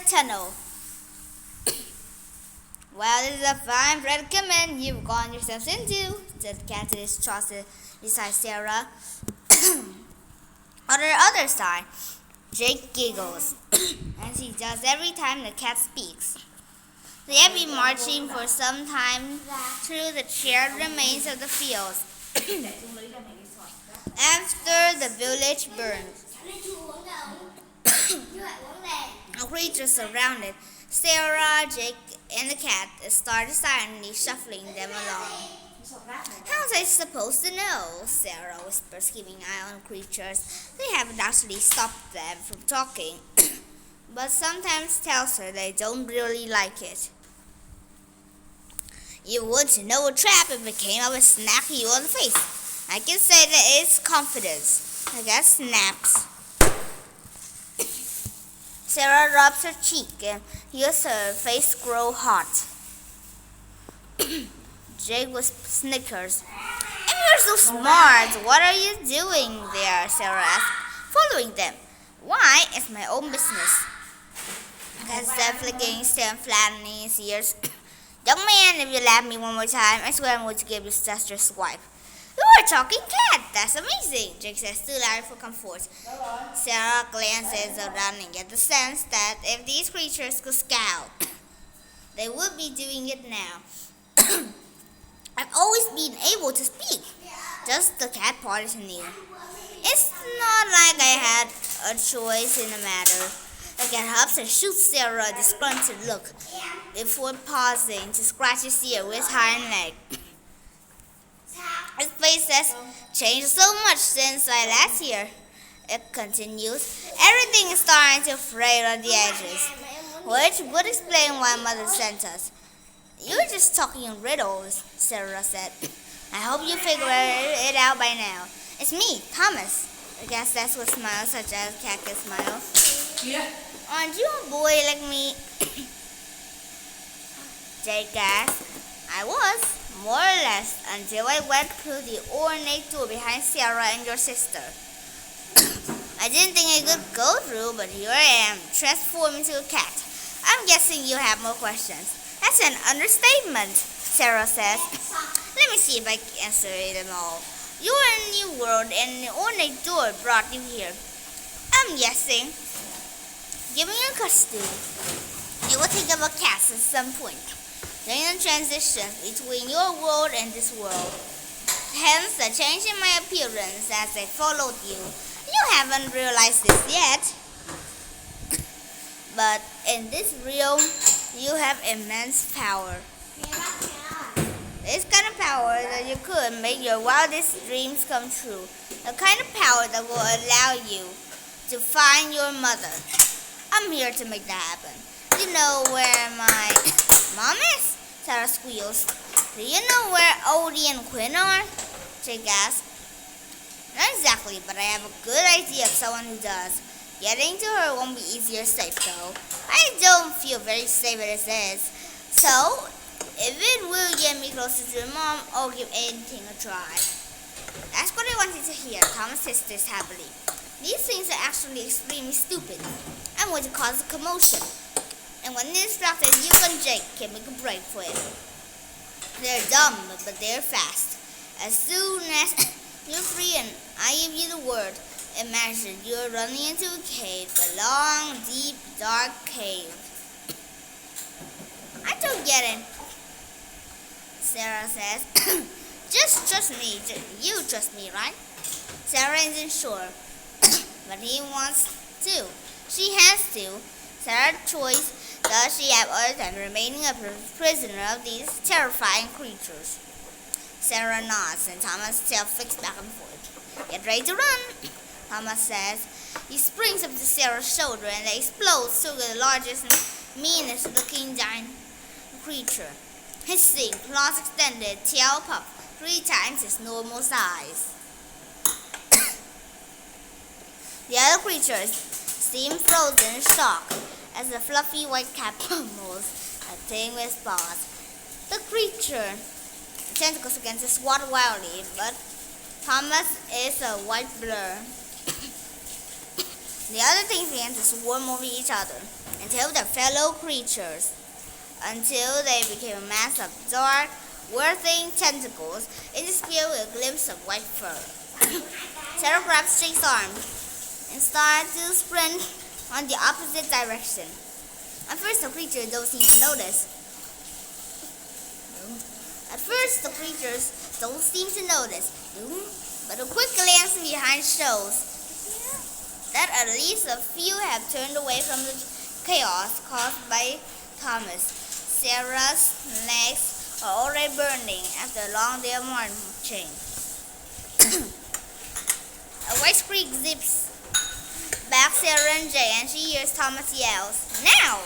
tunnel. Well, this is a fine predicament you've gotten yourselves into, said the cat distrustedly beside Sarah. On the other side, Jake giggles, as he does every time the cat speaks. They have been marching for some time through the charred remains of the fields after the village burned. The creatures surrounded Sarah, Jake, and the cat started silently shuffling them along. How was I supposed to know? Sarah whispers, keeping an eye on the creatures. They haven't actually stopped them from talking, but sometimes tells her they don't really like it. You wouldn't know a trap if it came up and snapped you on the face. I can say that it's confidence. The cat snaps. Sarah rubs her cheek and hears her face grow hot. Jake snickers. If you're so smart, what are you doing there? Sarah asked. Following them. Why? It's my own business. Cat said, flicking his flattening his ears. Young man, if you laugh at me one more time, I swear I'm going to give you just your swipe. You are a talking cat. That's amazing, Jake says, too loud for comfort. Sarah glances around and gets the sense that if these creatures could scowl, they would be doing it now. I've always been able to speak. Just the cat part is new. It's not like I had a choice in the matter. The cat hops and shoots Sarah a disgruntled look before pausing to scratch his ear with his hind leg. His face has changed so much since I last here. It continues. Everything is starting to fray on the edges, which would explain why Mother sent us. You're just talking in riddles, Sarah said. I hope you figure it out by now. It's me, Thomas. I guess that's what smiles such as cat can smile. Yeah. Aren't you a boy like me? Jake asked. I was, more or less, until I went through the ornate door behind Sarah and your sister. I didn't think I could go through, but here I am, transformed into a cat. I'm guessing you have more questions. That's an understatement, Sarah says. Let me see if I can answer them all. You are in a new world and the ornate door brought you here. I'm guessing. Given your costume, you will think of a cat at some point during the transition between your world and this world. Hence the change in my appearance as I followed you. You haven't realized this yet. But in this realm, you have immense power. This kind of power that you could make your wildest dreams come true. The kind of power that will allow you to find your mother. I'm here to make that happen. Do you know where my mom is? Sarah squeals. Do you know where Odie and Quinn are? Jake asks. Not exactly, but I have a good idea of someone who does. Getting to her won't be easy or safe, though. I don't feel very safe as it is. So, if it will get me closer to your mom, I'll give anything a try. That's what I wanted to hear, Thomas hissed happily. These things are actually extremely stupid. I'm going to cause a commotion. And when they're distracted, you and Jake can make a break for it. They're dumb, but they're fast. As soon as you're free and I give you the word, imagine you're running into a cave, a long, deep, dark cave. I don't get it, Sarah says. Just trust me. You trust me, right? Sarah isn't sure, but he wants to. She has to. Sarah's choice. Does she have other than remaining a prisoner of these terrifying creatures? Sarah nods and Thomas' tail flicks back and forth. Get ready to run, Thomas says. He springs up to Sarah's shoulder and they explode through the largest and meanest looking giant creature. Hissing, claws extended, tail puffed 3 times its normal size. The other creatures seem frozen in shock as the fluffy white cat pummels a thing with paws. The creature tentacles against it swat wildly, but Thomas is a white blur. The other things began to swarm over each other and tell their fellow creatures until they became a mass of dark, whirling tentacles and disappeared with a glimpse of white fur. Sarah grabbed Jake's arm and started to sprint on the opposite direction. At first, the creatures don't seem to notice. But a quick glance behind shows that at least a few have turned away from the chaos caused by Thomas. Sarah's legs are already burning after a long day of marching. A white streak zips back Sarah and Jay, and she hears Thomas yells, "Now!"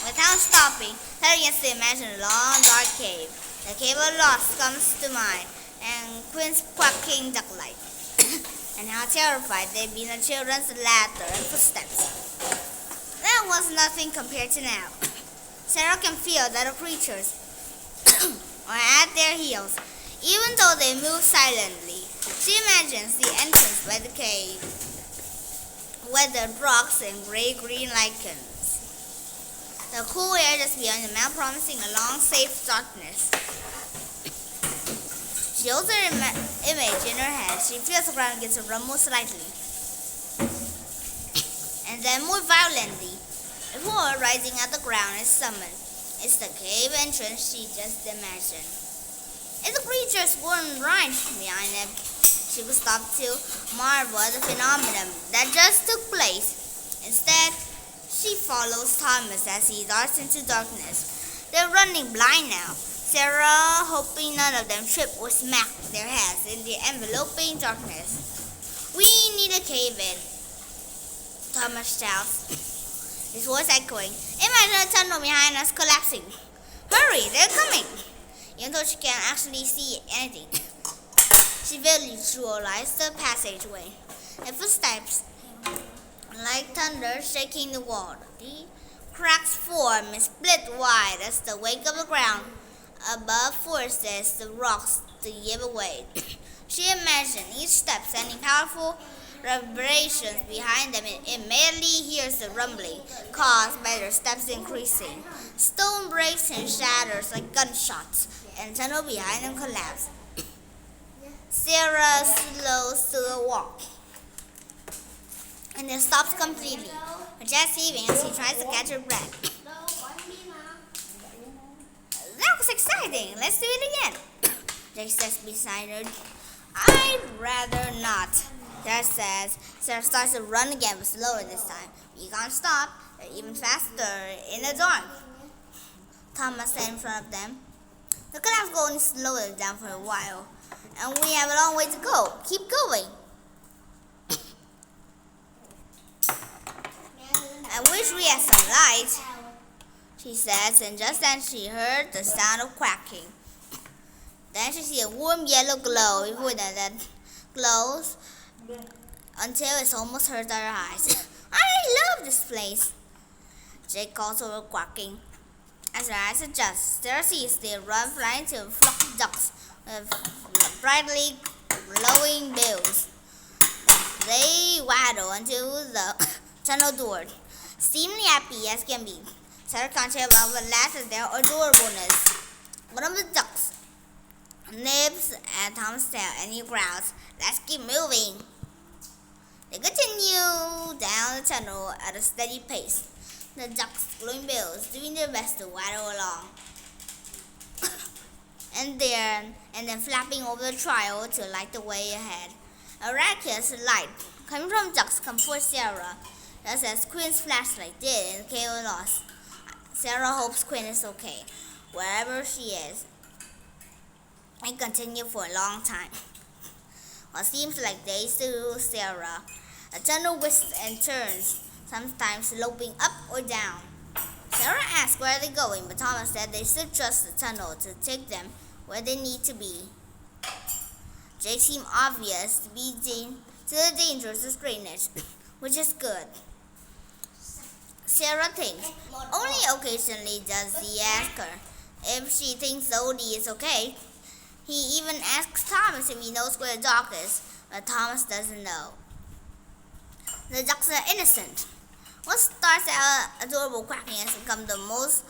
Without stopping, Sarah begins to imagine a long, dark cave. The cave of lost comes to mind, and Quinn's quacking ducklight, and how terrified they'd been of children's laughter and footsteps. That was nothing compared to now. Sarah can feel that the creatures are at their heels, even though they move silently. She imagines the entrance by the cave, weathered rocks and gray-green lichens. The cool air just beyond the mount promising a long, safe darkness. She holds her image in her head. She feels the ground begin to rumble slightly, and then more violently. A roar rising out the ground is summoned. It's the cave entrance she just imagined. If the creatures weren't right behind them, she would stop to marvel at the phenomenon that just took place. Instead, she follows Thomas as he darts into darkness. They're running blind now. Sarah, hoping none of them trip or smack their heads in the enveloping darkness. "We need a cave-in," Thomas shouts, his voice echoing. "Imagine a tunnel behind us collapsing. Hurry, they're coming!" Even though she can't actually see anything, she vividly visualized the passageway, and footsteps like thunder shaking the wall. The cracks form and split wide as the weight of the ground above forces the rocks to give way. She imagined each step sending powerful reverberations behind them. It immediately hears the rumbling caused by their steps increasing. Stone breaks and shatters like gunshots, and the tunnel behind them collapses. Sarah slows to a walk and then stops completely, her chest heaving as she tries to catch her breath. "That was exciting. Let's do it again," Jake says beside her. "I'd rather not," Sarah says. Sarah starts to run again, but slower this time. "You can't stop. They're even faster in the dark." Thomas said in front of them. "The collapse going slower down for a while, and we have a long way to go. Keep going." "I wish we had some light," she says, and just then she heard the sound of quacking. Then she sees a warm yellow glow before that glows until it's almost hurts her eyes. "I love this place," Jake calls over quacking. As her eyes adjust, Sarah sees they run flying to a flock of ducks with brightly glowing bills. They waddle until the tunnel door, seemingly happy as can be. Sarah can't tell about what laughs at their adorableness. One of the ducks nips at Tom's tail and he growls, "Let's keep moving." They continue down the tunnel at a steady pace, the ducks' glowing bills doing their best to waddle along, and then flapping over the trail to light the way ahead. A miraculous light coming from ducks comes for Sarah, just as Quinn's flashlight did in the cave of lost. Sarah hopes Quinn is okay, wherever she is, and continue for a long time. What seems like days to Sarah, the tunnel twists and turns, sometimes sloping up or down. Sarah asks where they're going, but Thomas said they should trust the tunnel to take them where they need to be. Jake seemed obvious to be to the dangers of strangeness, which is good. Sarah thinks. Only occasionally does he ask her if she thinks the OD is okay. He even asks Thomas if he knows where the dock is, but Thomas doesn't know. The ducks are innocent. What starts out adorable quacking has become the most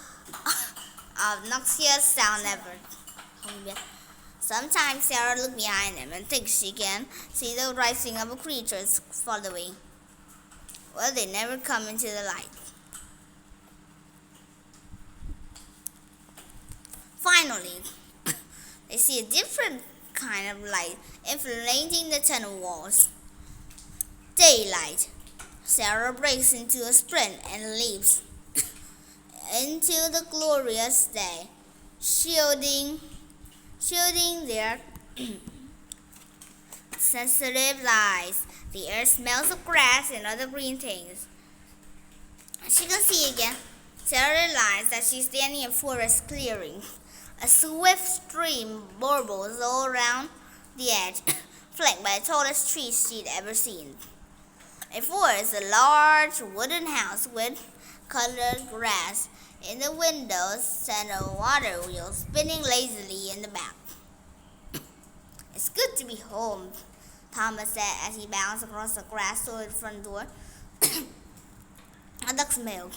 obnoxious sound ever. Sometimes Sarah looks behind them and thinks she can see the rising of creatures following. Well, they never come into the light. Finally, they see a different kind of light infiltrating the tunnel walls. Daylight. Sarah breaks into a sprint and leaps into the glorious day, shielding their sensitive eyes. The air smells of grass and other green things. She can see again. Sarah realizes that she's standing in a forest clearing. A swift stream burbles all around the edge, flanked by the tallest trees she'd ever seen. Before is a large wooden house with colored grass in the windows and a water wheel spinning lazily in the back. It's good to be home, Thomas said as he bounced across the grass toward the front door. A duck's milk.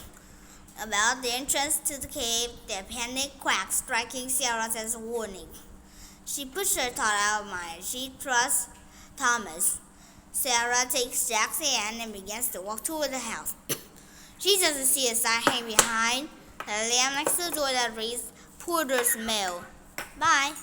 About the entrance to the cave, their panic quacked, striking Sarah as a warning. She pushed her thought out of mind. She trusts Thomas. Sarah takes Jack's hand and begins to walk toward the house. She doesn't see a sign hanging behind the lamp next to the door that reads Porter's Mail. Bye.